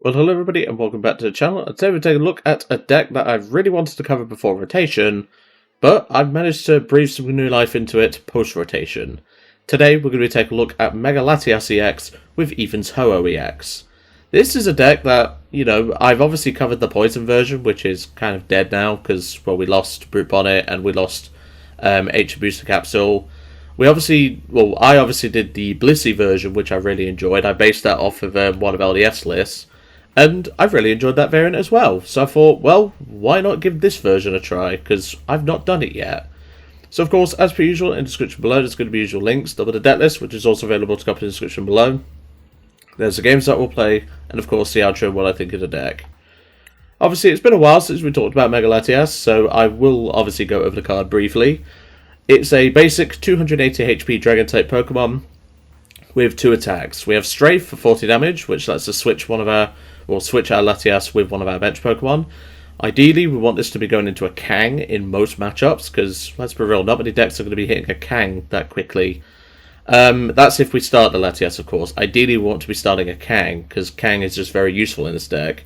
Well, hello everybody and welcome back to the channel. And today we're taking a look at a deck that I've really wanted to cover before rotation, but I've managed to breathe some new life into it post-rotation. Today we're going to be taking a look at Mega Latias EX with Ethan's Ho-Oh EX. This is a deck that, I've obviously covered the Poison version, which is kind of dead now, because, well, we lost Brute Bonnet and we lost H Booster Capsule. I obviously did the Blissey version, which I really enjoyed. I based that off of one of LDF's lists. And I've really enjoyed that variant as well. So I thought, well, why not give this version a try? Because I've not done it yet. So of course, as per usual, in the description below, there's going to be usual links. Double the deck list, which is also available to copy in the description below. There's the games that we'll play, and of course the outro, what I think of the deck. Obviously, it's been a while since we talked about Mega Latias, so I will obviously go over the card briefly. It's a basic 280 HP Dragon-type Pokemon with 2 attacks. We have Strafe for 40 damage, which lets us switch switch our Latias with one of our bench Pokemon. Ideally, we want this to be going into a Kang in most matchups, because, let's be real, not many decks are going to be hitting a Kang that quickly. That's if we start the Latias, of course. Ideally, we want to be starting a Kang, because Kang is just very useful in this deck.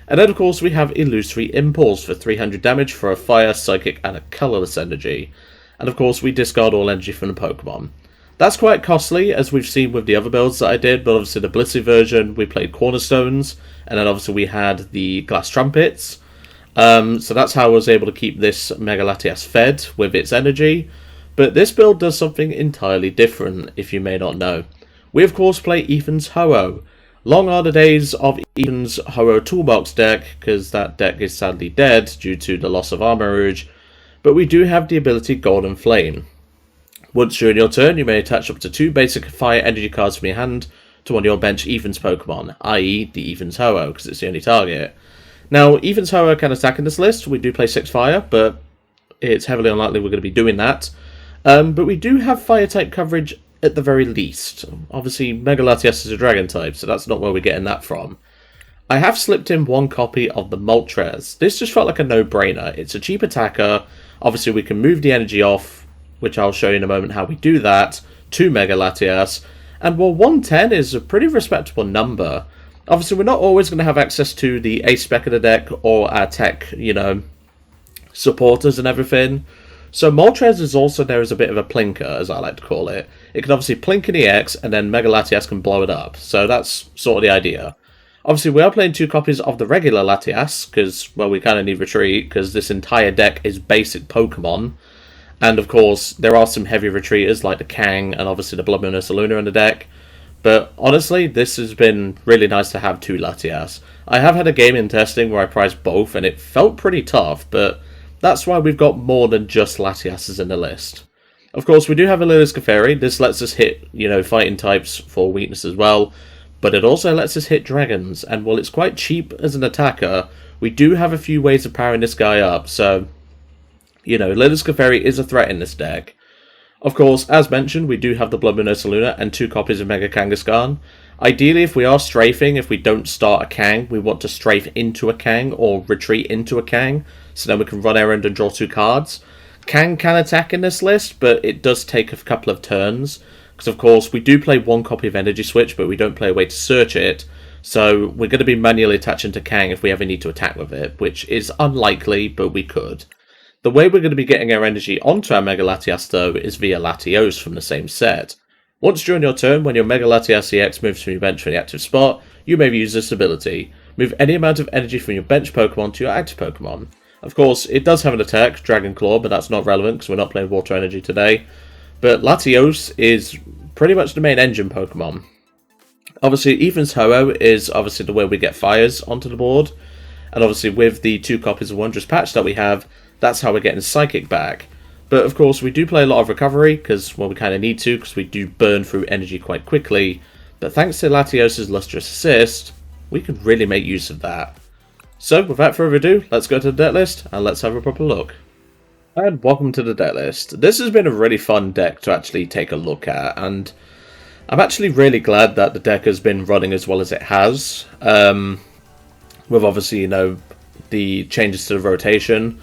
And then, of course, we have Illusory Impulse for 300 damage for a Fire, Psychic, and a Colorless energy. And, of course, we discard all energy from the Pokemon. That's quite costly, as we've seen with the other builds that I did, but obviously the Blissey version, we played Cornerstones, and then obviously we had the Glass Trumpets. So that's how I was able to keep this Mega Latias fed with its energy. But this build does something entirely different, if you may not know. We of course play Ethan's Ho-Oh. Long are the days of Ethan's Ho-Oh Toolbox deck, because that deck is sadly dead due to the loss of Armor Rouge, but we do have the ability Golden Flame. Once during your turn, you may attach up to 2 basic fire energy cards from your hand to one of your bench Ethan's Pokemon, i.e. the Ethan's Ho-Oh, because it's the only target. Now, Ethan's Ho-Oh can attack in this list. We do play 6 fire, but it's heavily unlikely we're going to be doing that. But we do have fire-type coverage at the very least. Obviously, Mega Latias is a dragon type, so that's not where we're getting that from. I have slipped in 1 copy of the Moltres. This just felt like a no-brainer. It's a cheap attacker. Obviously, we can move the energy off, which I'll show you in a moment how we do that, to Mega Latias. And while 110 is a pretty respectable number, obviously we're not always going to have access to the ace spec of the deck or our tech, supporters and everything. So Moltres is also there as a bit of a plinker, as I like to call it. It can obviously plink an EX, and then Mega Latias can blow it up. So that's sort of the idea. Obviously, we are playing 2 copies of the regular Latias, because, well, we kind of need retreat, because this entire deck is basic Pokemon. And of course, there are some heavy retreaters like the Kang and obviously the Bloodmoon Ursaluna in the deck. But honestly, this has been really nice to have 2 Latias. I have had a game in testing where I priced both and it felt pretty tough, but that's why we've got more than just Latiases in the list. Of course, we do have a Lillie's Clefairy. This lets us hit, fighting types for weakness as well. But it also lets us hit dragons. And while it's quite cheap as an attacker, we do have a few ways of powering this guy up, so Lillie's Clefairy is a threat in this deck. Of course, as mentioned, we do have the Bloodmoon Ursaluna and 2 copies of Mega Kangaskhan. Ideally, if we are strafing, if we don't start a Kang, we want to strafe into a Kang or retreat into a Kang, so then we can run errand and draw 2 cards. Kang can attack in this list, but it does take a couple of turns, because of course we do play 1 copy of Energy Switch, but we don't play a way to search it, so we're going to be manually attaching to Kang if we ever need to attack with it, which is unlikely, but we could. The way we're going to be getting our energy onto our Mega Latias, though, is via Latios from the same set. Once during your turn, when your Mega Latias EX moves from your bench to the active spot, you may use this ability. Move any amount of energy from your bench Pokemon to your active Pokemon. Of course, it does have an attack, Dragon Claw, but that's not relevant because we're not playing Water Energy today. But Latios is pretty much the main engine Pokemon. Obviously, Ethan's Ho-Oh is obviously the way we get fires onto the board. And obviously, with the 2 copies of Wondrous Patch that we have, that's how we're getting Psychic back. But of course, we do play a lot of Recovery, because, well, we kind of need to, because we do burn through energy quite quickly. But thanks to Latios' Lustrous Assist, we can really make use of that. So, without further ado, let's go to the deck list, and let's have a proper look. And welcome to the deck list. This has been a really fun deck to actually take a look at, and I'm actually really glad that the deck has been running as well as it has. With obviously, the changes to the rotation.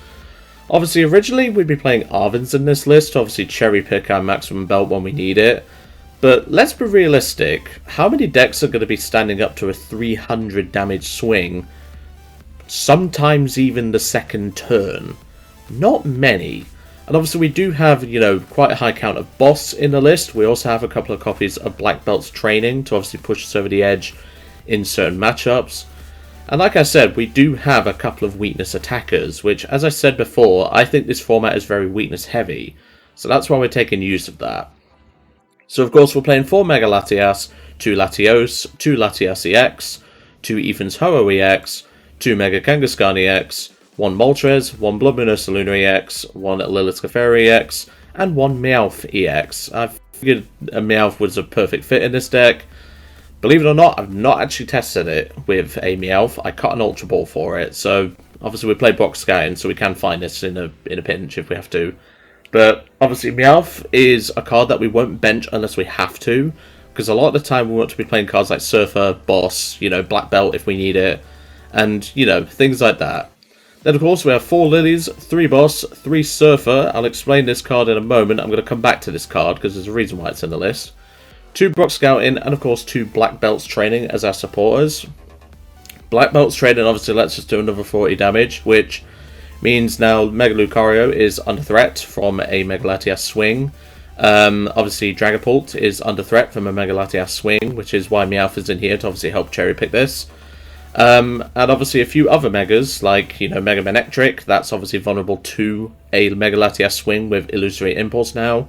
Obviously, originally we'd be playing Arvins in this list, obviously cherry pick our Maximum Belt when we need it. But let's be realistic, how many decks are going to be standing up to a 300 damage swing, sometimes even the second turn? Not many. And obviously we do have, you know, quite a high count of boss in the list. We also have a couple of copies of Black Belt's training to obviously push us over the edge in certain matchups. And like I said, we do have a couple of weakness attackers, which, as I said before, I think this format is very weakness heavy. So that's why we're taking use of that. So of course we're playing 4 Mega Latias, 2 Latios, 2 Latias EX, 2 Ethan's Ho-Oh EX, 2 Mega Kangaskhan EX, 1 Moltres, 1 Bloodmoon Ursaluna EX, 1 Lillie's Clefairy EX, and 1 Meowth EX. I figured a Meowth was a perfect fit in this deck. Believe it or not, I've not actually tested it with a Meowth. I cut an Ultra Ball for it, so obviously we play box scouting, so we can find this in a pinch if we have to. But obviously Meowth is a card that we won't bench unless we have to, because a lot of the time we want to be playing cards like Surfer, Boss, you know, Black Belt if we need it, and, you know, things like that. Then of course we have 4 Lillies, 3 Boss, 3 Surfer. I'll explain this card in a moment. I'm going to come back to this card because there's a reason why it's in the list. 2 Box Scouting, and of course 2 Black Belts Training as our supporters. Black Belts Training obviously lets us do another 40 damage, which means now Mega Lucario is under threat from a Mega Latias swing. Obviously Dragapult is under threat from a Mega Latias swing, which is why Meowth is in here to obviously help cherry pick this. And obviously a few other Megas, like, you know, Mega Manectric, that's obviously vulnerable to a Mega Latias swing with Illusory Impulse now.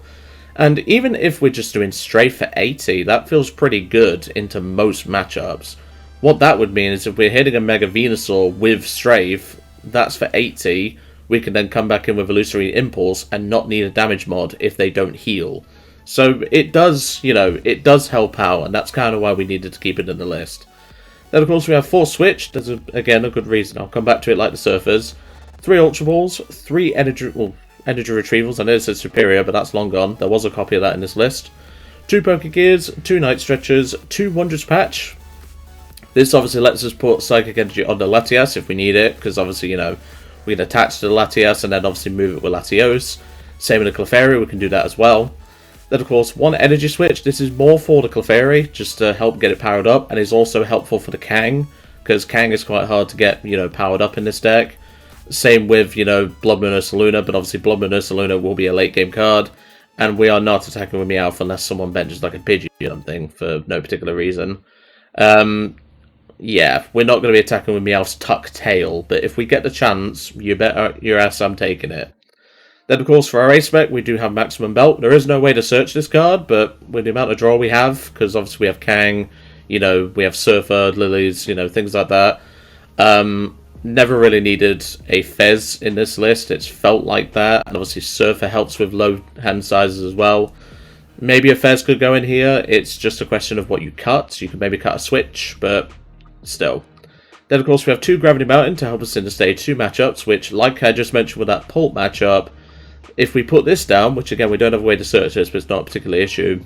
And even if we're just doing Strafe for 80, that feels pretty good into most matchups. What that would mean is if we're hitting a Mega Venusaur with Strafe, that's for 80, we can then come back in with Illusory Impulse and not need a damage mod if they don't heal. So it does, you know, it does help out, and that's kind of why we needed to keep it in the list. Then of course we have 4 Switch, there's again a good reason, I'll come back to it like the Surfers. 3 Ultra Balls, 3 Energy Retrievals, I know it says Superior, but that's long gone, there was a copy of that in this list. 2 Pokégears, 2 Night Stretchers, 2 Wondrous Patch. This obviously lets us put Psychic Energy on the Latias if we need it, because obviously, you know, we can attach to the Latias and then obviously move it with Latios. Same with the Clefairy, we can do that as well. Then of course, 1 Energy Switch. This is more for the Clefairy, just to help get it powered up, and is also helpful for the Kang, because Kang is quite hard to get, you know, powered up in this deck. Same with, you know, Bloodmoon Ursaluna, but obviously Bloodmoon Ursaluna will be a late game card, and we are not attacking with Meowth unless someone benches like a Pidgey or something for no particular reason. Yeah, we're not going to be attacking with Meowth's Tuck Tail, but if we get the chance, you bet your ass I'm taking it. Then, of course, for our ace spec, we do have Maximum Belt. There is no way to search this card, but with the amount of draw we have, because obviously we have Kang, you know, we have Surfer, Lilies, you know, things like that. Never really needed a Fez in this list. It's felt like that, and obviously Surfer helps with low hand sizes as well. Maybe a Fez could go in here. It's just a question of what you cut. You can maybe cut a Switch, but still. Then, of course, we have 2 Gravity Mountain to help us in the stage 2 matchups, which, like I just mentioned with that Pult matchup, if we put this down, which again we don't have a way to search this, but it's not a particular issue,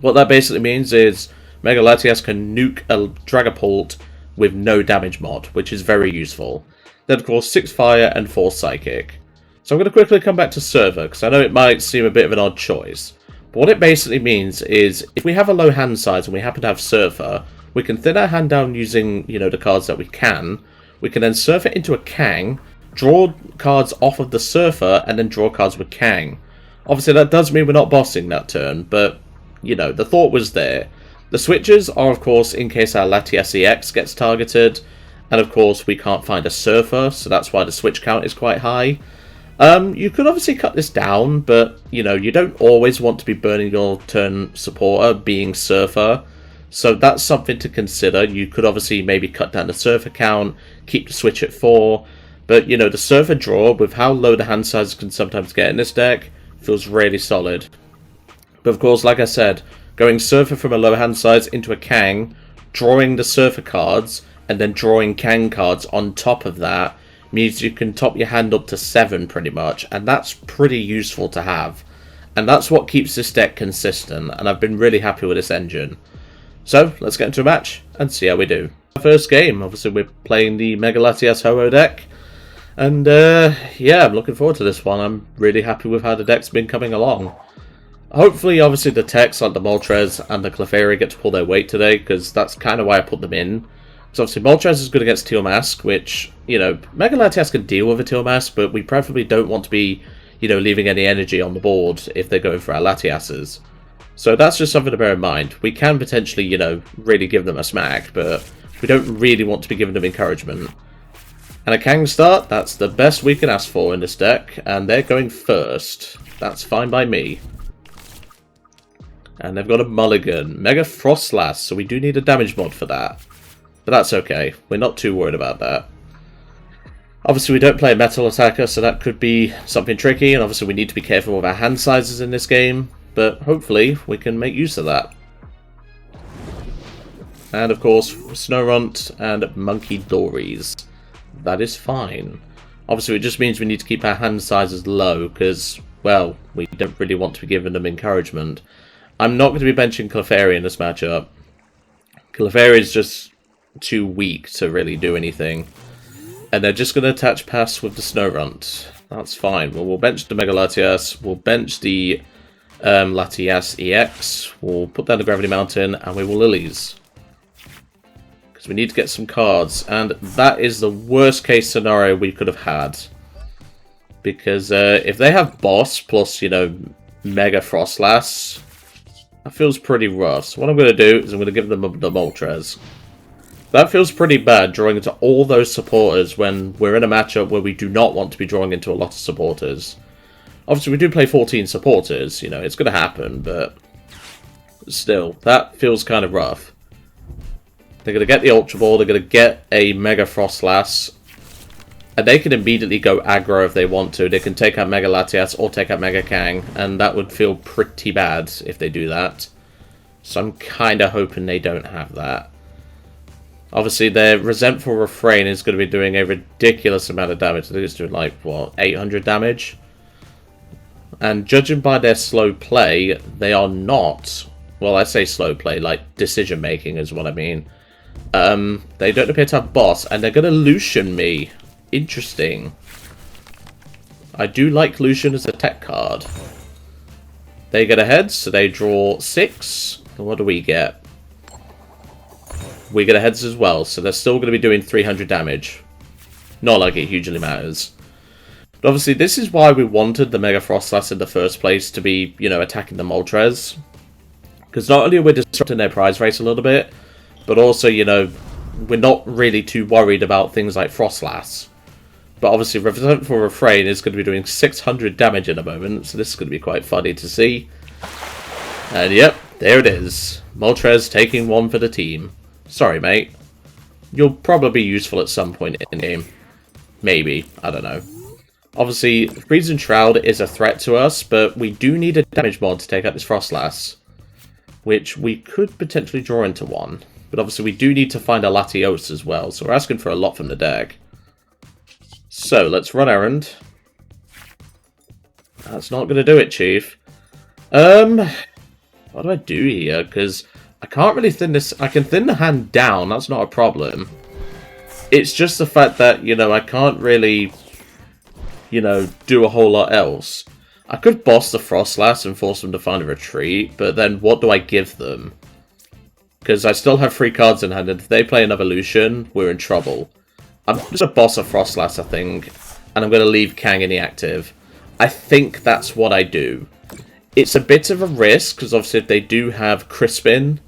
what that basically means is Mega Latias can nuke a Dragapult with no damage mod, which is very useful. Then, of course, 6 Fire and 4 Psychic. So I'm going to quickly come back to Surfer, because I know it might seem a bit of an odd choice. But what it basically means is, if we have a low hand size and we happen to have Surfer, we can thin our hand down using, you know, the cards that we can. We can then surf it into a Kang, draw cards off of the Surfer, and then draw cards with Kang. Obviously, that does mean we're not bossing that turn, but, you know, the thought was there. The switches are, of course, in case our Latias EX gets targeted, and of course, we can't find a Surfer, so that's why the switch count is quite high. You could obviously cut this down, but, you know, you don't always want to be burning your turn supporter being Surfer. So that's something to consider. You could obviously maybe cut down the Surfer count, keep the switch at 4. But, you know, the Surfer draw, with how low the hand size can sometimes get in this deck, feels really solid. But of course, like I said, going Surfer from a low hand size into a Kang, drawing the Surfer cards, and then drawing Kang cards on top of that, means you can top your hand up to 7 pretty much. And that's pretty useful to have. And that's what keeps this deck consistent, and I've been really happy with this engine. So, let's get into a match and see how we do. First game, obviously we're playing the Mega Latias Ho-Oh deck. And, yeah, I'm looking forward to this one. I'm really happy with how the deck's been coming along. Hopefully, obviously, the techs like the Moltres and the Clefairy get to pull their weight today, because that's kind of why I put them in. Because obviously, Moltres is good against Teal Mask, which, you know, Mega Latias can deal with a Teal Mask, but we preferably don't want to be, you know, leaving any energy on the board if they're going for our Latiases. So that's just something to bear in mind. We can potentially, you know, really give them a smack, but we don't really want to be giving them encouragement. And a Kang start, that's the best we can ask for in this deck, and they're going first. That's fine by me. And they've got a Mulligan. Mega Frostlass, so we do need a damage mod for that. But that's okay. We're not too worried about that. Obviously, we don't play a metal attacker, so that could be something tricky, and obviously we need to be careful with our hand sizes in this game, but hopefully we can make use of that. And of course, Snorunt and Monkey Dories. That is fine. Obviously, it just means we need to keep our hand sizes low, because, well, we don't really want to be giving them encouragement. I'm not going to be benching Clefairy in this matchup. Clefairy is just too weak to really do anything. And they're just going to attach pass with the Snorunt. That's fine. Well, we'll bench the Mega Latias. We'll bench the Latias EX. We'll put down the Gravity Mountain. And we will Lilies. Because we need to get some cards. And that is the worst case scenario we could have had. Because if they have Boss plus, you know, Mega Frostlass, that feels pretty rough. So what I'm going to do is I'm going to give them the Moltres. That feels pretty bad, drawing into all those supporters when we're in a matchup where we do not want to be drawing into a lot of supporters. Obviously, we do play 14 supporters, you know, it's going to happen, but still, that feels kind of rough. They're going to get the Ultra Ball, they're going to get a Mega Frostlass, and they can immediately go aggro if they want to. They can take out Mega Latias or take out Mega Kang, and that would feel pretty bad if they do that. So I'm kind of hoping they don't have that. Obviously, their Resentful Refrain is going to be doing a ridiculous amount of damage. I think it's doing, like, what, 800 damage? And judging by their slow play, they are not... Well, I say slow play, like, decision-making is what I mean. They don't appear to have Boss, and they're going to Lucian me. Interesting. I do like Lucian as a tech card. They get ahead, so they draw 6. And what do we get? We get aheads as well, so they're still going to be doing 300 damage. Not like it hugely matters. But obviously, this is why we wanted the Mega Frostlass in the first place to be, you know, attacking the Moltres. Because not only are we disrupting their prize race a little bit, but also, you know, we're not really too worried about things like Frostlass. But obviously, Resentful Refrain is going to be doing 600 damage in a moment, so this is going to be quite funny to see. And yep, there it is. Moltres taking one for the team. Sorry, mate. You'll probably be useful at some point in the game. Maybe. I don't know. Obviously, Freezing Shroud is a threat to us, but we do need a damage mod to take out this Frostlass, which we could potentially draw into one. But obviously, we do need to find a Latios as well, so we're asking for a lot from the deck. So, let's run errand. That's not going to do it, Chief. What do I do here? Because I can't really thin this. I can thin the hand down. That's not a problem. It's just the fact that, you know, I can't really, you know, do a whole lot else. I could boss the Frostlass and force them to find a retreat, but then what do I give them? Because I still have 3 cards in hand, and if they play an Evolution, we're in trouble. I'm just a boss of Frostlass, I think, and I'm going to leave Kang in the active. I think that's what I do. It's a bit of a risk, because obviously if they do have Crispin,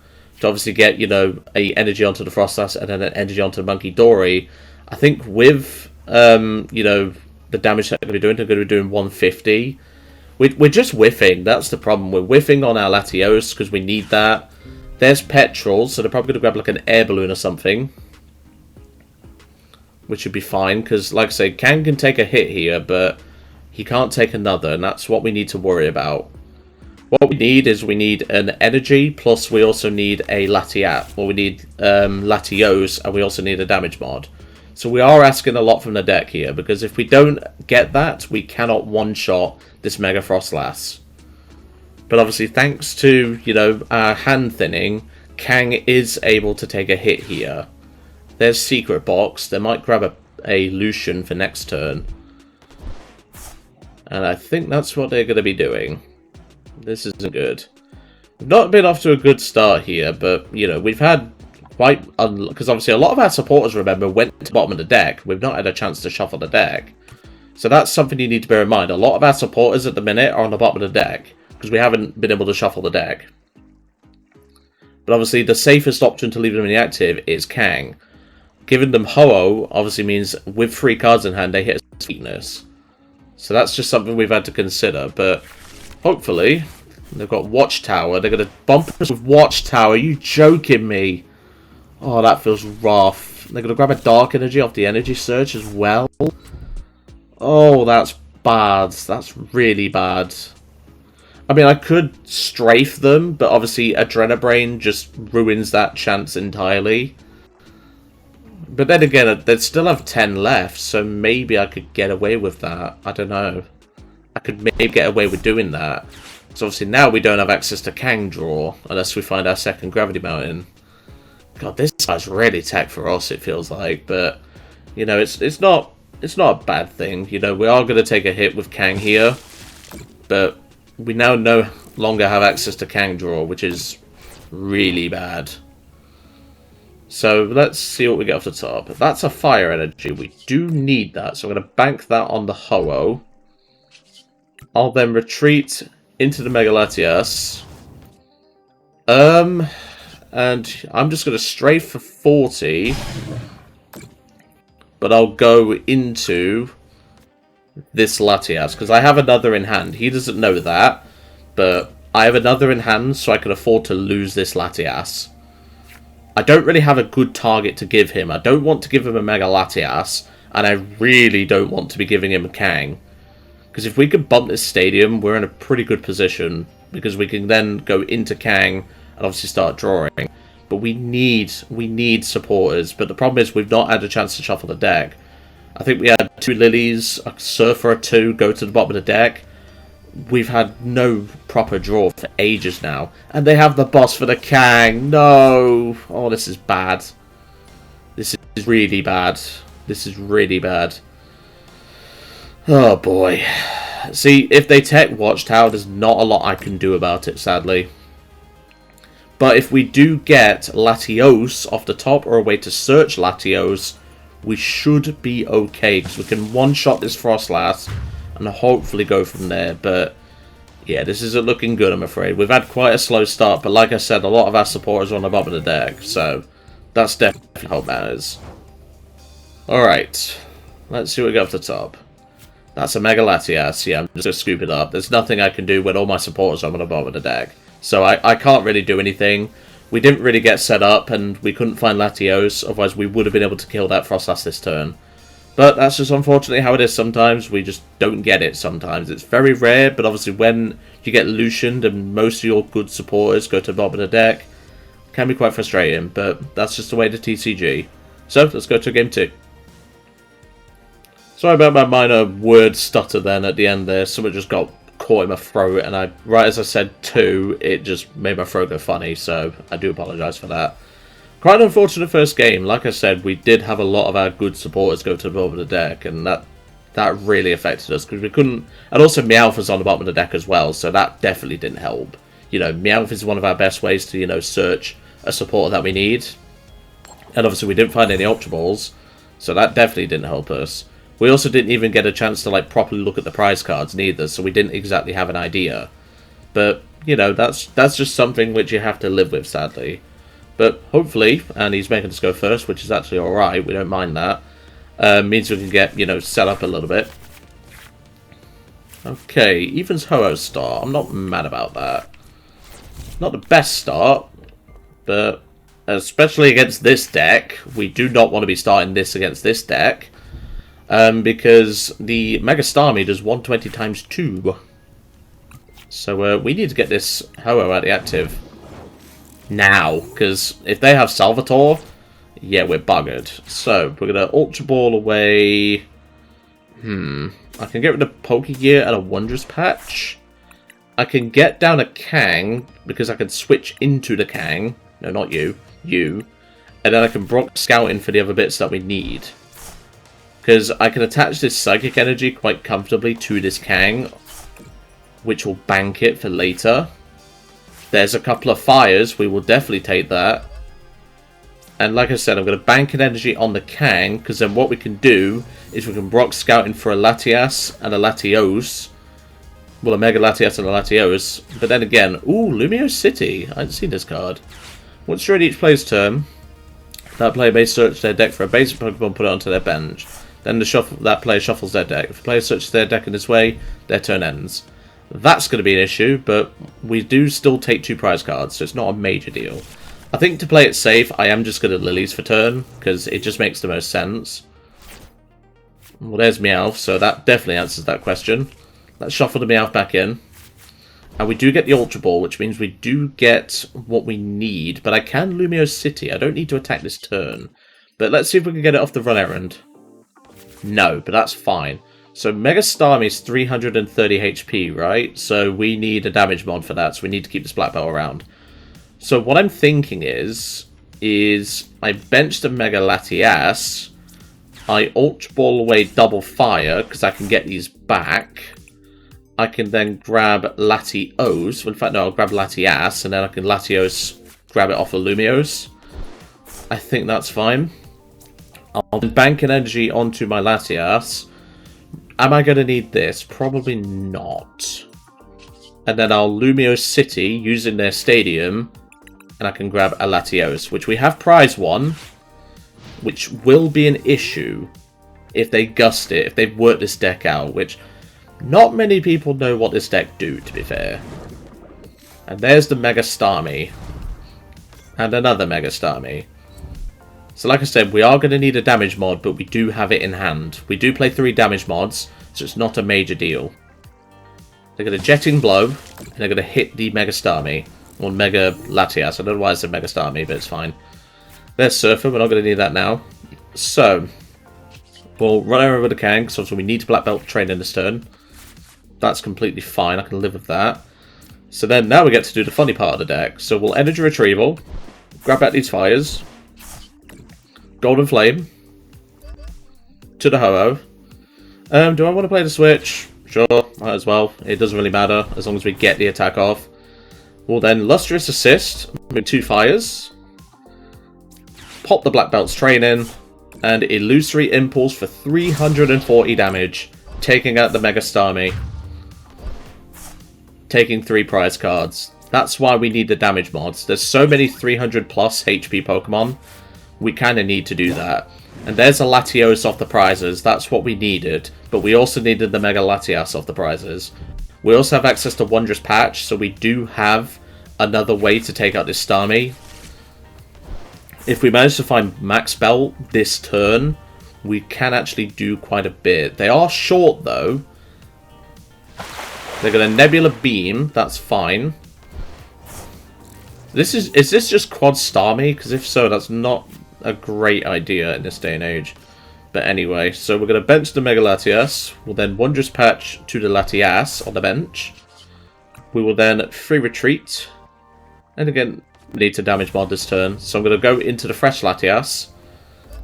to obviously get, you know, a energy onto the Frostlass and then an energy onto the Monkey Dory, I think with, you know, the damage that they're going to be doing 150. We're just whiffing, that's the problem. We're whiffing on our Latios, because we need that. There's Petrol, so they're probably going to grab like an air balloon or something. Which should be fine, because, like I say, Kang can take a hit here, but he can't take another, and that's what we need to worry about. What we need is we need an energy, plus we also need a Latiat, or we need Latios, and we also need a damage mod. So we are asking a lot from the deck here, because if we don't get that, we cannot one-shot this Mega Frostlass. But obviously, thanks to, you know, our hand thinning, Kang is able to take a hit here. There's Secret Box. They might grab a Lucian for next turn. And I think that's what they're going to be doing. This isn't good. We've not been off to a good start here, but, you know, we've had quite... Because obviously a lot of our supporters, remember, went to the bottom of the deck. We've not had a chance to shuffle the deck. So that's something you need to bear in mind. A lot of our supporters at the minute are on the bottom of the deck, because we haven't been able to shuffle the deck. But obviously the safest option to leave them in the active is Kang. Giving them Ho-Oh obviously means with 3 cards in hand they hit a weakness. So that's just something we've had to consider. But hopefully they've got Watchtower. They're going to bump us with Watchtower. Are you joking me? Oh, that feels rough. They're going to grab a Dark Energy off the Energy Surge as well. Oh, that's bad. That's really bad. I mean, I could strafe them, but obviously Adrenabrain just ruins that chance entirely. But then again, they'd still have 10 left, so maybe I could get away with that. I don't know. I could maybe get away with doing that. So obviously now we don't have access to Kang draw, unless we find our second Gravity Mountain. God, this guy's really tech for us, it feels like. But, you know, it's not a bad thing. You know, we are going to take a hit with Kang here. But we now no longer have access to Kang draw, which is really bad. So let's see what we get off the top. That's a Fire Energy. We do need that, so I'm going to bank that on the Ho-Oh. I'll then retreat into the Mega Latias. And I'm just going to strafe for 40. But I'll go into this Latias, because I have another in hand. He doesn't know that, but I have another in hand, so I can afford to lose this Latias. I don't really have a good target to give him. I don't want to give him a Mega Latias, and I really don't want to be giving him a Kang. Because if we can bump this stadium, we're in a pretty good position, because we can then go into Kang and obviously start drawing. But we need supporters, but the problem is we've not had a chance to shuffle the deck. I think we had 2 Lilies, a Surfer or 2 go to the bottom of the deck. We've had no proper draw for ages now. And they have the boss for the Kang. No! Oh, this is bad. This is really bad. This is really bad. Oh, boy. See, if they tech Watchtower, there's not a lot I can do about it, sadly. But if we do get Latios off the top, or a way to search Latios, we should be okay, because we can one-shot this Frostlass and hopefully go from there. But yeah, this isn't looking good, I'm afraid. We've had quite a slow start, but like I said, a lot of our supporters are on the bottom of the deck, so that's definitely how it matters. Alright, let's see what we got off the top. That's a Mega Latias. Yeah, I'm just going to scoop it up. There's nothing I can do when all my supporters are on the bottom of the deck, so I can't really do anything. We didn't really get set up, and we couldn't find Latios, otherwise we would have been able to kill that Frostlass this turn. But that's just unfortunately how it is sometimes. We just don't get it sometimes. It's very rare, but obviously when you get Lucianed and most of your good supporters go to the bottom of the deck, it can be quite frustrating, but that's just the way to TCG. So, let's go to game 2. Sorry about my minor word stutter then at the end there. Someone just got caught in my throat, and right as I said 2, it just made my throat go funny, so I do apologise for that. Quite an unfortunate first game. Like I said, we did have a lot of our good supporters go to the bottom of the deck, and that really affected us, because we couldn't... And also Meowth was on the bottom of the deck as well, so that definitely didn't help. You know, Meowth is one of our best ways to, you know, search a supporter that we need. And obviously we didn't find any Ultra Balls, so that definitely didn't help us. We also didn't even get a chance to, like, properly look at the prize cards neither, so we didn't exactly have an idea. But, you know, that's just something which you have to live with, sadly. But hopefully, and he's making us go first, which is actually alright, we don't mind that. Means we can get, you know, set up a little bit. Okay, Ethan's Ho-Oh start. I'm not mad about that. Not the best start, but especially against this deck, we do not want to be starting this against this deck. Because the Mega Starmie does 120 times 2. So we need to get this Ho-Oh out of the active now, because if they have Salvatore, yeah, we're buggered. So we're going to Ultra Ball away. I can get rid of Pokégear and a Wondrous Patch. I can get down a Kang, because I can switch into the Kang. No, not you. You. And then I can Brock Scout in for the other bits that we need. Because I can attach this Psychic Energy quite comfortably to this Kang. which will bank it for later. There's a couple of fires. We will definitely take that. And like I said, I'm going to bank an energy on the Kang, because then what we can do is we can Brock Scout in for a Latias and a Latios. Well, a Mega Latias and a Latios. But then again, ooh, Lumio City. I haven't seen this card. Once during each player's turn, that player may search their deck for a basic Pokemon, put it onto their bench. Then that player shuffles their deck. If the player searches their deck in this way, their turn ends. That's going to be an issue, but we do still take 2 prize cards, so it's not a major deal. I think to play it safe, I am just going to Lilies for turn, because it just makes the most sense. Well, there's Meowth, so that definitely answers that question. Let's shuffle the Meowth back in. And we do get the Ultra Ball, which means we do get what we need, but I can Lumio City. I don't need to attack this turn. But let's see if we can get it off the run errand. No, but that's fine. So Mega Starmie is 330 HP, right? So we need a damage mod for that, so we need to keep this Black Belt around. So what I'm thinking is I bench the Mega Latias, I Ultra Ball away Double Fire, because I can get these back. I can then grab Latios, well, in fact no, I'll grab Latias, and then I can Latios grab it off of Lumios. I think that's fine. I'll then bank an energy onto my Latias. Am I going to need this? Probably not. And then I'll Lumio City using their stadium, and I can grab a Latios, which we have prize 1, which will be an issue if they gust it, if they've worked this deck out, which not many people know what this deck do, to be fair. And there's the Mega Starmie. And another Mega Starmie. So like I said, we are going to need a damage mod, but we do have it in hand. We do play 3 damage mods, so it's not a major deal. They're going to Jetting Blow, and they're going to hit the Mega Starmie. Or Mega Latias. I don't know why I said Mega Starmie, but it's fine. There's Surfer, we're not going to need that now. So, we'll run over the Kang, because obviously we need to Black Belt train in this turn. That's completely fine, I can live with that. So then, now we get to do the funny part of the deck. So we'll Energy Retrieval, grab back these fires, Golden Flame, to the Ho-Oh. Do I want to play the Switch? Sure, might as well. It doesn't really matter, as long as we get the attack off. We'll then Lustrous Assist with 2 fires, pop the Black Belt's train in, and Illusory Impulse for 340 damage, taking out the Mega Starmie. Taking 3 prize cards. That's why we need the damage mods. There's so many 300 plus HP Pokemon, we kind of need to do that. And there's a Latios off the prizes, that's what we needed, but we also needed the Mega Latias off the prizes. We also have access to Wondrous Patch, so we do have another way to take out this Starmie. If we manage to find Max Belt this turn, we can actually do quite a bit. They are short, though. They're going to Nebula Beam, that's fine. Is this just Quad Starmie? Because if so, that's not a great idea in this day and age. But anyway, so we're going to bench the Mega Latias. We'll then Wondrous Patch to the Latias on the bench. We will then Free Retreat. And again, we need to damage mod this turn. So I'm going to go into the fresh Latias.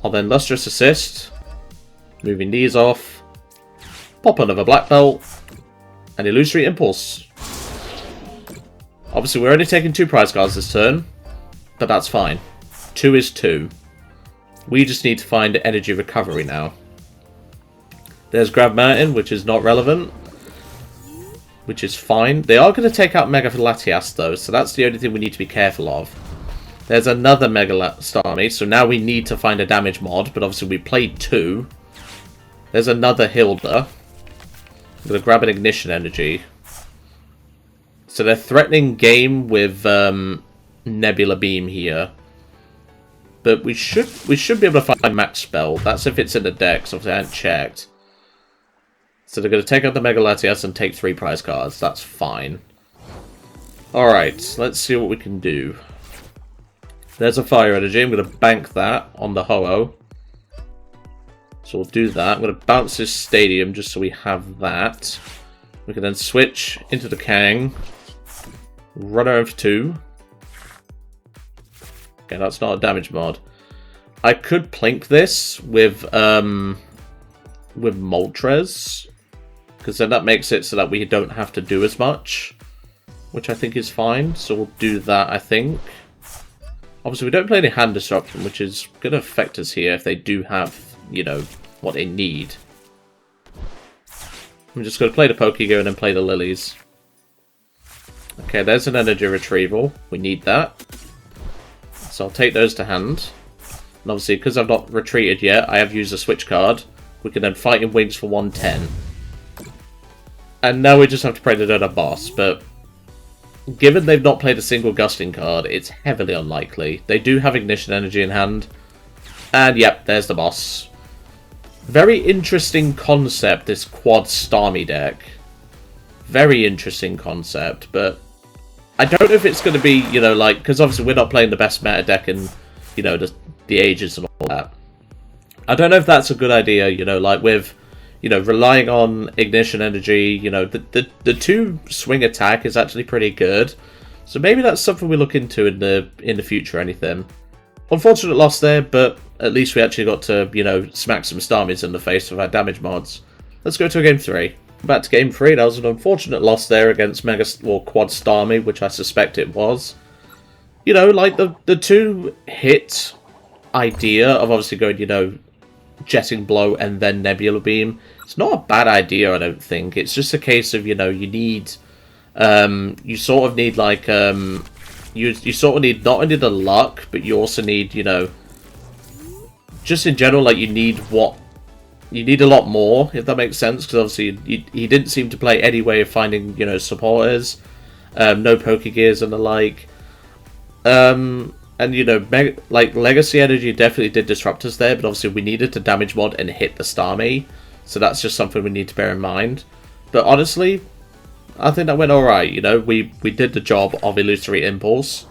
I'll then Lustrous Assist. Moving these off. Pop another Black Belt. And Illusory Impulse. Obviously, we're only taking 2 prize cards this turn. But that's fine. 2 is 2. We just need to find Energy Recovery now. There's Grab Mountain, which is not relevant. Which is fine. They are going to take out Mega Latias, though, so that's the only thing we need to be careful of. There's another Mega Starmie, so now we need to find a damage mod, but obviously we played 2. There's another Hilda. I'm going to grab an Ignition Energy. So they're threatening game with Nebula Beam here. But we should be able to find Max Spell. That's if it's in the deck, so obviously I haven't checked. So they're going to take out the Mega Latias and take 3 prize cards. That's fine. Alright, let's see what we can do. There's a Fire Energy. I'm going to bank that on the Ho-Oh. So we'll do that. I'm going to bounce this Stadium just so we have that. We can then switch into the Kang. Run over for 2. Okay, that's not a damage mod. I could plink this with Moltres. because then that makes it so that we don't have to do as much, which I think is fine. So we'll do that, I think. Obviously, we don't play any hand disruption, which is going to affect us here if they do have, you know, what they need. I'm just going to play the Pokégear and then play the Lilies. Okay, there's an Energy Retrieval. We need that. So I'll take those to hand. And obviously, because I've not retreated yet, I have used a Switch card. We can then fight in Wings for 110. And now we just have to pray they don't have boss, but given they've not played a single Gusting card, it's heavily unlikely. They do have Ignition Energy in hand. And yep, there's the boss. Very interesting concept, this Quad Starmie deck. Very interesting concept, but I don't know if it's going to be, you know, like, because obviously we're not playing the best meta deck in, you know, the ages and all that. I don't know if that's a good idea, you know, like with, you know, relying on Ignition Energy, you know, the two swing attack is actually pretty good. So maybe that's something we look into in the future or anything. Unfortunate loss there, but at least we actually got to, you know, smack some Starmies in the face with our damage mods. Let's go to game 3. Back to game 3, that was an unfortunate loss there against Mega or Quad Starmie, which I suspect it was. You know, like the two hit idea of obviously going, you know, Jetting Blow and then Nebula Beam. It's not a bad idea, I don't think. It's just a case of, you know, you need, you sort of need like, you sort of need not only the luck, but you also need, you know, just in general, like you need a lot more, if that makes sense, because obviously he didn't seem to play any way of finding, you know, supporters, no Pokégears and the like. And, you know, like, Legacy Energy definitely did disrupt us there, but obviously we needed to damage mod and hit the Starmie, so that's just something we need to bear in mind. But honestly, I think that went alright, you know, we did the job of Illusory Impulse.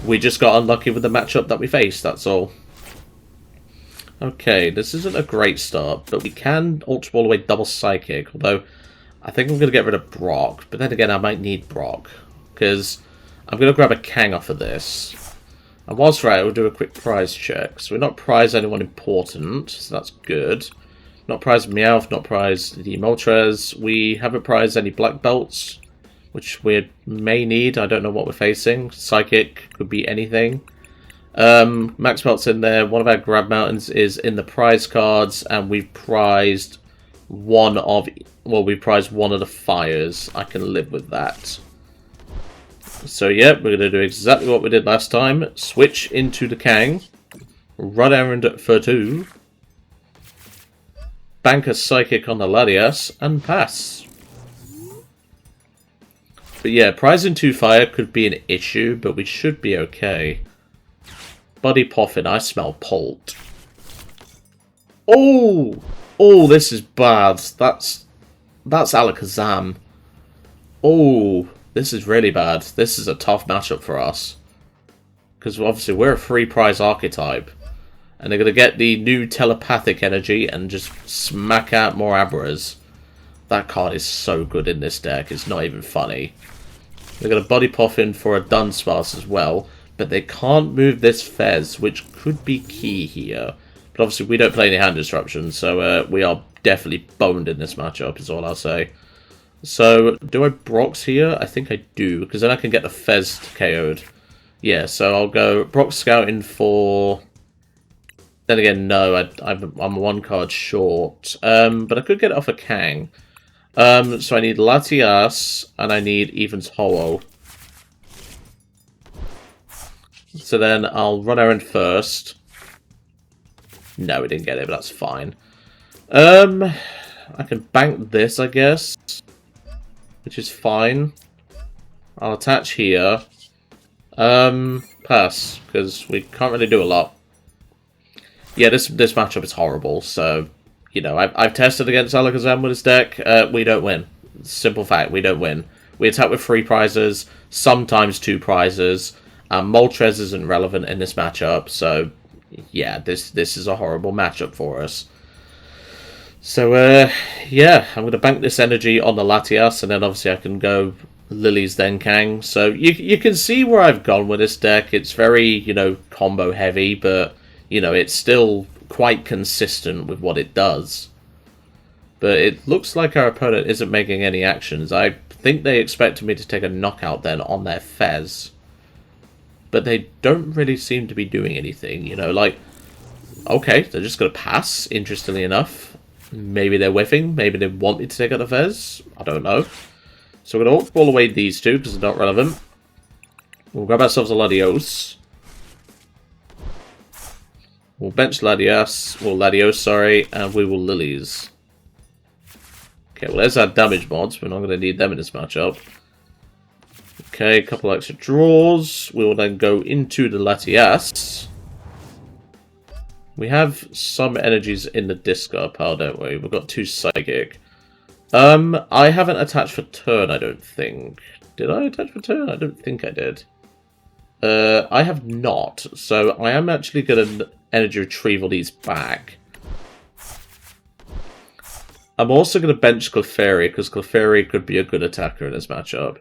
We just got unlucky with the matchup that we faced, that's all. Okay, this isn't a great start, but we can Ultra Ball away double Psychic, although I think I'm going to get rid of Brock, but then again I might need Brock, because I'm going to grab a Kang off of this. And whilst we're at it, we'll do a quick prize check. So we're not prized anyone important, so that's good. Not prized Meowth, not prized the Moltres. We haven't prized any Black Belts, which we may need. I don't know what we're facing. Psychic could be anything. Max Belt's in there. One of our Grab Mountains is in the prize cards, and we've prized one of the fires. I can live with that. So yeah, we're going to do exactly what we did last time. Switch into the Kang. Run errand for 2. Bank a Psychic on the Latias. And pass. But yeah, prizing 2 fire could be an issue, but we should be okay. Buddy Poffin, I smell Polt. Oh! Oh, this is bad. That's Alakazam. Oh, this is really bad. This is a tough matchup for us. Because obviously we're a free prize archetype. And they're going to get the new telepathic energy and just smack out more Abras. That card is so good in this deck, it's not even funny. They're going to Buddy Poffin for a Dunsparce as well. But they can't move this Fez, which could be key here. But obviously we don't play any hand disruption, so we are definitely boned in this matchup, is all I'll say. So, do I Brox here? I think I do, because then I can get the Fez KO'd. Yeah, so I'll go Brox Scouting for... Then again, no, I'm 1 card short. But I could get it off a Kang. So I need Latias, and I need Evans Hollow. So then I'll run errand first. No, we didn't get it, but that's fine. I can bank this, I guess. Which is fine. I'll attach here. Pass, because we can't really do a lot. Yeah, this matchup is horrible, so, you know, I've tested against Alakazam with this deck. We don't win. Simple fact, we don't win. We attack with 3 prizes, sometimes 2 prizes. Moltres isn't relevant in this matchup, so yeah, this is a horrible matchup for us. So yeah, I'm going to bank this energy on the Latias, and then obviously I can go Lilies then Kang. So you can see where I've gone with this deck. It's very, you know, combo heavy, but you know, it's still quite consistent with what it does. But it looks like our opponent isn't making any actions. I think they expected me to take a knockout then on their Fez. But they don't really seem to be doing anything, you know, like... Okay, they're just going to pass, interestingly enough. Maybe they're whiffing, maybe they want me to take out the Fez. I don't know. So we're going to Ultra Ball away these two, because they're not relevant. We'll grab ourselves a Latios. We'll bench Latias, well Latios, sorry, and we will Lillies. Okay, well there's our damage mods. We're not going to need them in this matchup. Okay, a couple extra draws. We will then go into the Latias. We have some energies in the discard pile, don't we? We've got 2 Psychic. I haven't attached for turn, I don't think. Did I attach for turn? I don't think I did. I have not, so I am actually going to Energy Retrieval these back. I'm also going to bench Clefairy, because Clefairy could be a good attacker in this matchup.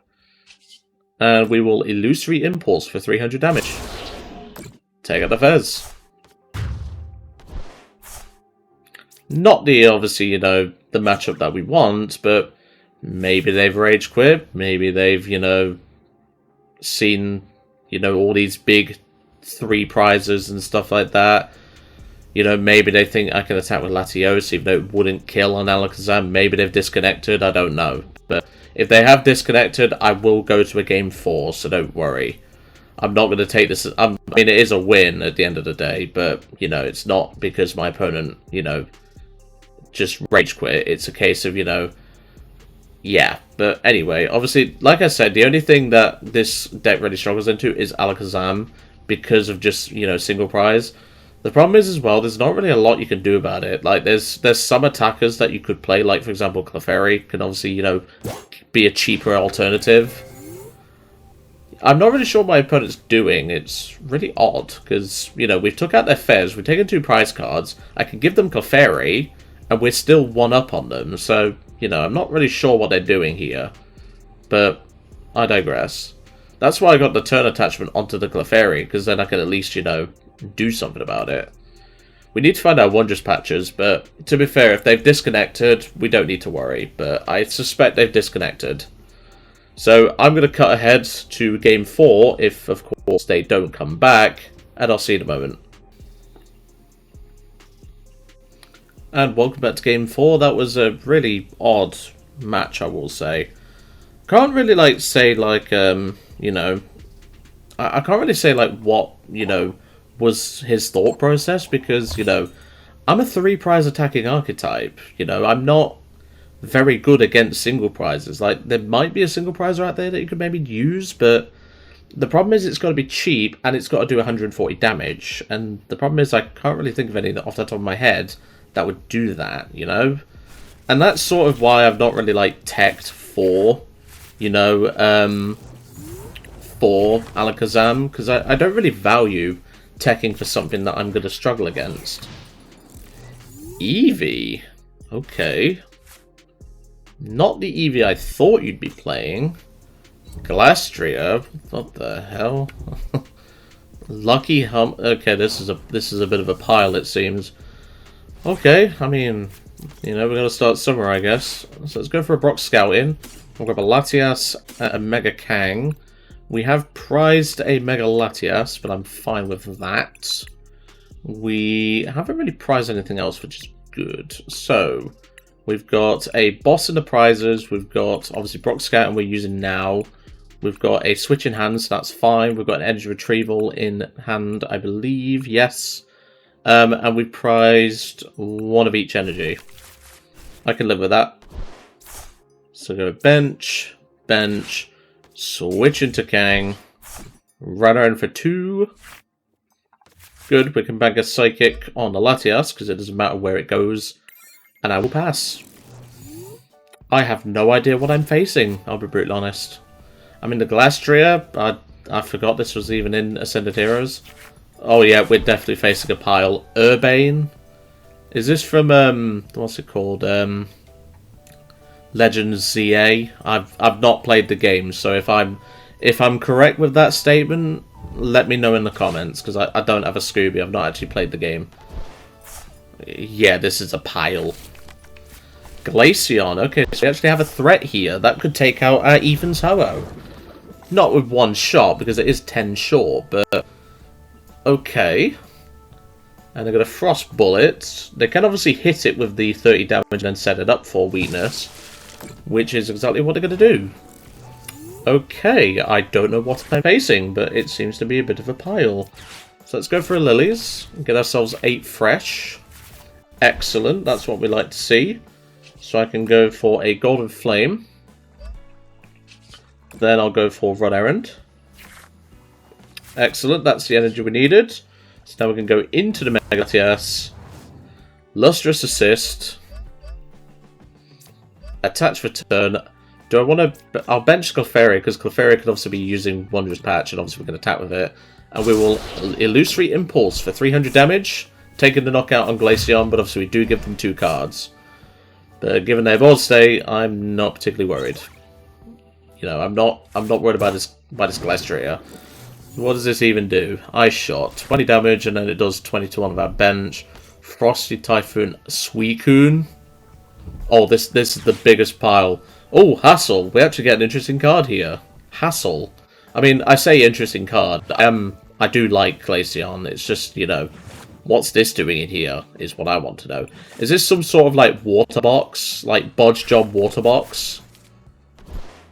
And we will Illusory Impulse for 300 damage. Take out the Fez. Not the, obviously, you know, the matchup that we want, but maybe they've rage quit. Maybe they've, you know, seen, you know, all these big 3 prizes and stuff like that. You know, maybe they think I can attack with Latios, even though it wouldn't kill on Alakazam. Maybe they've disconnected, I don't know. But if they have disconnected, I will go to a game 4, so don't worry. I'm not going to take this... I mean, it is a win at the end of the day, but, you know, it's not because my opponent, you know, just rage quit. It's a case of, you know... Yeah, but anyway, obviously, like I said, the only thing that this deck really struggles into is Alakazam because of just, you know, single prize. The problem is, as well, there's not really a lot you can do about it. Like, there's some attackers that you could play, like, for example, Clefairy can obviously, you know, be a cheaper alternative. I'm not really sure what my opponent's doing. It's really odd, because, you know, we've took out their Fez, we've taken 2 prize cards, I can give them Clefairy, and we're still 1-up on them, so, you know, I'm not really sure what they're doing here. But, I digress. That's why I got the turn attachment onto the Clefairy, because then I can at least, you know, do something about it. We need to find out Wondrous Patches, but to be fair, if they've disconnected, we don't need to worry. But I suspect they've disconnected. So I'm going to cut ahead to game 4, if of course they don't come back, and I'll see you in a moment. And welcome back to game 4. That was a really odd match, I will say. Can't really you know, I can't really say like what, you know, was his thought process, because, you know, I'm a 3 prize attacking archetype. You know, I'm not very good against single prizes. Like, there might be a single prizer out there that you could maybe use, but the problem is it's got to be cheap and it's got to do 140 damage. And the problem is I can't really think of any off the top of my head that would do that, you know? And that's sort of why I've not really, like, teched for, you know, for Alakazam, because I don't really value teching for something that I'm going to struggle against. Eevee? Okay. Not the Eevee I thought you'd be playing. Glastria? What the hell? Lucky Hump. Okay, this is a bit of a pile, it seems. Okay, I mean, you know, we're going to start somewhere, I guess. So let's go for a Brock Scouting. We'll grab a Latias, a Mega Kang. We have prized a Mega Latias, but I'm fine with that. We haven't really prized anything else, which is good. So, we've got a boss in the prizes. We've got, obviously, Brock Scout, and we're using now. We've got a Switch in hand, so that's fine. We've got an Energy Retrieval in hand, I believe. Yes. And we've prized 1 of each energy. I can live with that. So, go bench, bench. Switch into Kang. Run around for 2. Good, we can bank a Psychic on the Latias, because it doesn't matter where it goes. And I will pass. I have no idea what I'm facing, I'll be brutally honest. I mean, the Glastria, I forgot this was even in Ascended Heroes. Oh yeah, we're definitely facing a pile. Urbane? Is this from, what's it called? Legends ZA. I've not played the game, so if I'm correct with that statement, let me know in the comments, because I don't have a Scooby. I've not actually played the game. Yeah, this is a pile. Glaceon. Okay, so we actually have a threat here. That could take out our Ethan's Ho-Oh. Not with one shot, because it is 10 short, but... Okay. And they're going to Frost Bullet. They can obviously hit it with the 30 damage and then set it up for weakness, which is exactly what they're going to do. Okay, I don't know what I'm facing, but it seems to be a bit of a pile. So let's go for a Lilies, get ourselves 8 fresh. Excellent, that's what we like to see. So I can go for a Golden Flame. Then I'll go for Run Errand. Excellent, that's the energy we needed. So now we can go into the Mega Latias. Lustrous Assist. Attach for turn. Do I want to... I'll bench Clefairy, because Clefairy could obviously be using Wondrous Patch, and obviously we can attack with it. And we will Illusory Impulse for 300 damage, taking the knockout on Glaceon, but obviously we do give them 2 cards. But given their board state, I'm not particularly worried. You know, I'm not worried about this Glastrier. What does this even do? Ice Shot, 20 damage, and then it does 20 to one of our bench. Frosty Typhoon Suicune. Oh, this is the biggest pile. Oh, Hassel. We actually get an interesting card here. Hassel. I mean, I say interesting card. I do like Glaceon. It's just, you know, what's this doing in here is what I want to know. Is this some sort of, like, water box? Like, Bodge Job water box?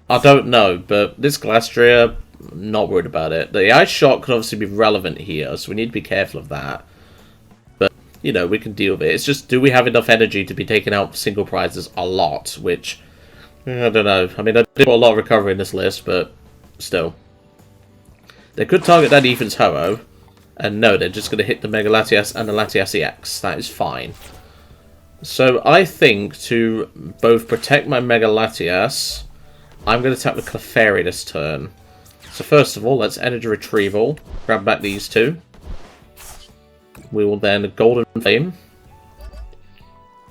I don't know, but this Glastrier, not worried about it. The Ice Shot could obviously be relevant here, so we need to be careful of that. But, you know, we can deal with it. It's just, do we have enough energy to be taking out single prizes a lot? Which, I don't know. I mean, I did a lot of recovery in this list, but still. They could target that Ethan's Ho-Oh. And no, they're just going to hit the Mega Latias and the Latias EX. That is fine. So I think to both protect my Mega Latias, I'm going to attack with Clefairy this turn. So first of all, let's Energy Retrieval. Grab back these 2. We will then Golden Flame.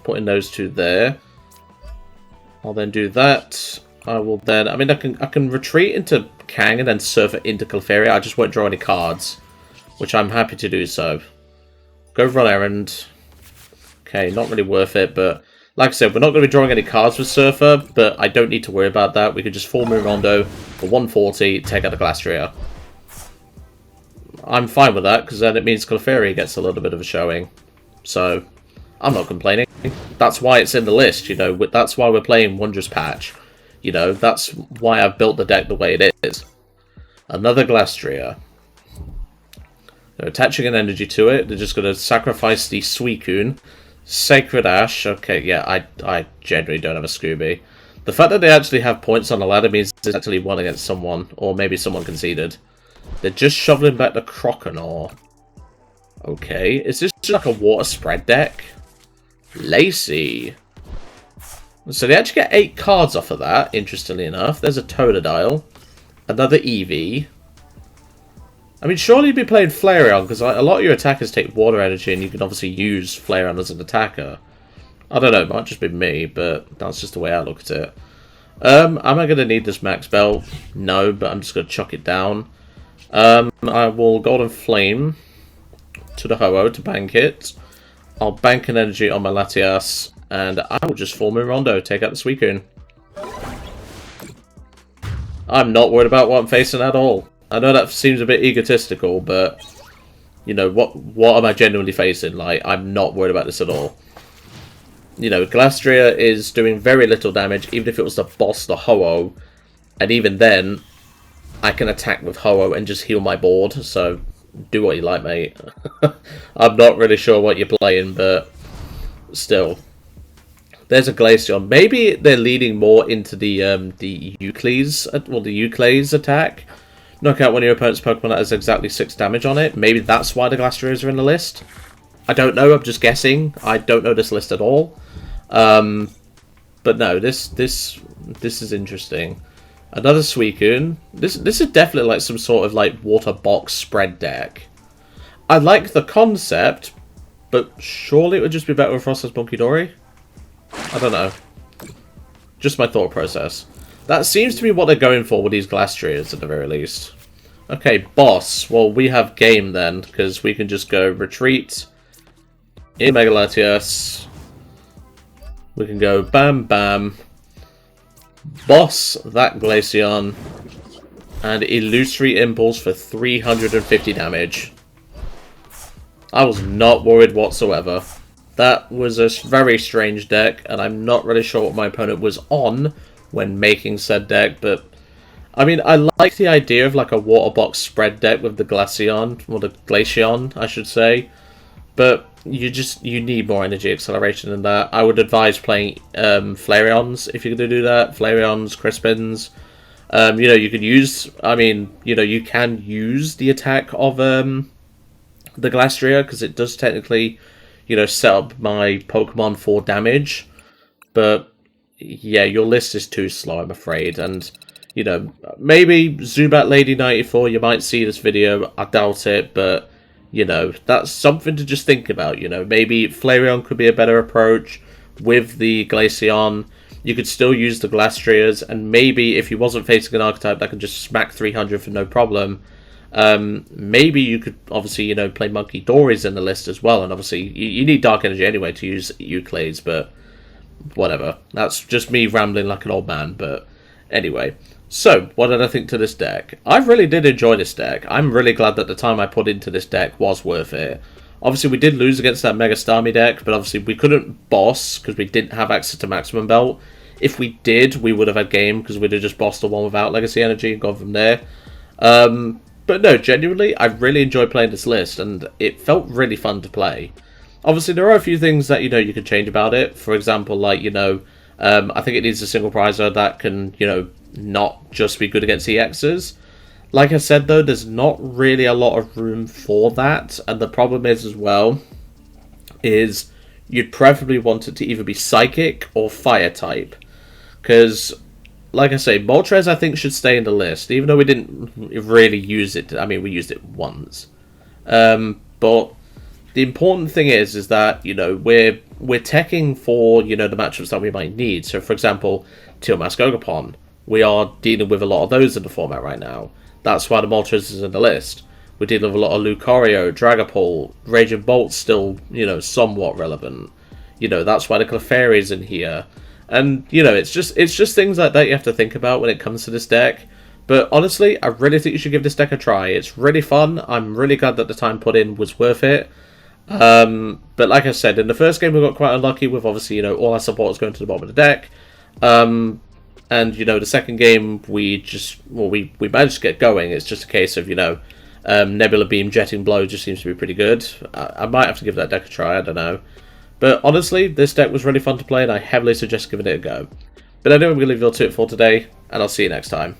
Putting those 2 there. I'll then do that. I will then... I mean, I can retreat into Kang and then Surfer into Clefairy. I just won't draw any cards, which I'm happy to do so. Go Run Errand. Okay, not really worth it, but... Like I said, we're not going to be drawing any cards with Surfer, but I don't need to worry about that. We could just Full Moon Rondo for 140, take out the Glastrier. I'm fine with that, because then it means Clefairy gets a little bit of a showing. So, I'm not complaining. That's why it's in the list, you know. That's why we're playing Wondrous Patch. You know, that's why I've built the deck the way it is. Another Glastrier. They're attaching an energy to it. They're just going to sacrifice the Suicune. Sacred Ash. Okay, yeah, I generally don't have a Scooby. The fact that they actually have points on the ladder means it's actually won against someone. Or maybe someone conceded. They're just shoveling back the Croconaw. Okay, is this like a water spread deck? Lacey. So they actually get 8 cards off of that, interestingly enough. There's a Totodile. Another Eevee. I mean, surely you'd be playing Flareon, because a lot of your attackers take water energy, and you can obviously use Flareon as an attacker. I don't know, it might just be me, but that's just the way I look at it. Am I going to need this Max Belt? No, but I'm just going to chuck it down. I will Golden Flame to the Ho-Oh to bank it. I'll bank an energy on my Latias, and I will just Full Moon Rondo, take out the Suicune. I'm not worried about what I'm facing at all. I know that seems a bit egotistical, but, you know, what am I genuinely facing? Like, I'm not worried about this at all. You know, Glastrier is doing very little damage, even if it was to boss the Ho-Oh. And even then, I can attack with Ho-Oh and just heal my board, so do what you like, mate. I'm not really sure what you're playing, but still. There's a Glaceon. Maybe they're leading more into the Euclid's, well, the Euclid's attack. Knock out one of your opponent's Pokemon that has exactly 6 damage on it. Maybe that's why the Glastriers are in the list. I don't know, I'm just guessing. I don't know this list at all. But no, this is interesting. Another Suicune. This is definitely like some sort of like water box spread deck. I like the concept, but surely it would just be better with Frost's Monkidori? I don't know. Just my thought process. That seems to be what they're going for with these Glastriers, at the very least. Okay, boss. Well, we have game then, because we can just go retreat in Mega Latias. We can go bam bam, boss that Glaceon, and Illusory Impulse for 350 damage. I was not worried whatsoever. That was a very strange deck, and I'm not really sure what my opponent was on when making said deck, but I mean, I like the idea of like a water box spread deck with the Glaceon, or the Glaceon, I should say, but you need more energy acceleration than that. I would advise playing Flareons if you're going to do that. Flareons, Crispins. You know, you could use, I mean, you know, you can use the attack of the Glastrier, because it does technically, you know, set up my Pokemon for damage. But, yeah, your list is too slow, I'm afraid. And, you know, maybe Zubat Lady 94, you might see this video. I doubt it, but, you know, that's something to just think about, you know. Maybe Flareon could be a better approach with the Glaceon. You could still use the Glastriers, and maybe if you wasn't facing an Archetype that could just smack 300 for no problem, maybe you could obviously, you know, play Monkey Dories in the list as well, and obviously you need Dark Energy anyway to use Euclades, but whatever. That's just me rambling like an old man, but anyway. So, what did I think to this deck? I really did enjoy this deck. I'm really glad that the time I put into this deck was worth it. Obviously, we did lose against that Mega Starmie deck, but obviously we couldn't boss because we didn't have access to Maximum Belt. If we did, we would have had game because we'd have just bossed the one without Legacy Energy and gone from there. But no, genuinely, I really enjoyed playing this list, and it felt really fun to play. Obviously, there are a few things that, you know, you could change about it. For example, like, you know, I think it needs a single prizer that can, you know, not just be good against EXs. Like I said, though, there's not really a lot of room for that, and the problem is, as well, is you'd preferably want it to either be Psychic or Fire type. Because, like I say, Moltres, I think, should stay in the list, even though we didn't really use it. I mean, we used it once. But the important thing is that, you know, we're teching for, you know, the matchups that we might need. So, for example, Teal Mask Ogapon. We are dealing with a lot of those in the format right now. That's why the Moltres is in the list. We're dealing with a lot of Lucario, Dragapult, Raging Bolt's still, you know, somewhat relevant. You know, that's why the Clefairy is in here. And, you know, it's just things like that you have to think about when it comes to this deck. But honestly, I really think you should give this deck a try. It's really fun. I'm really glad that the time put in was worth it. But like I said, in the first game we got quite unlucky with, obviously, you know, all our supporters going to the bottom of the deck. And, you know, the second game, we managed to get going. It's just a case of, you know, Nebula Beam, Jetting Blow just seems to be pretty good. I might have to give that deck a try, I don't know. But honestly, this deck was really fun to play, and I heavily suggest giving it a go. But anyway, I'm going to leave you all to it for today, and I'll see you next time.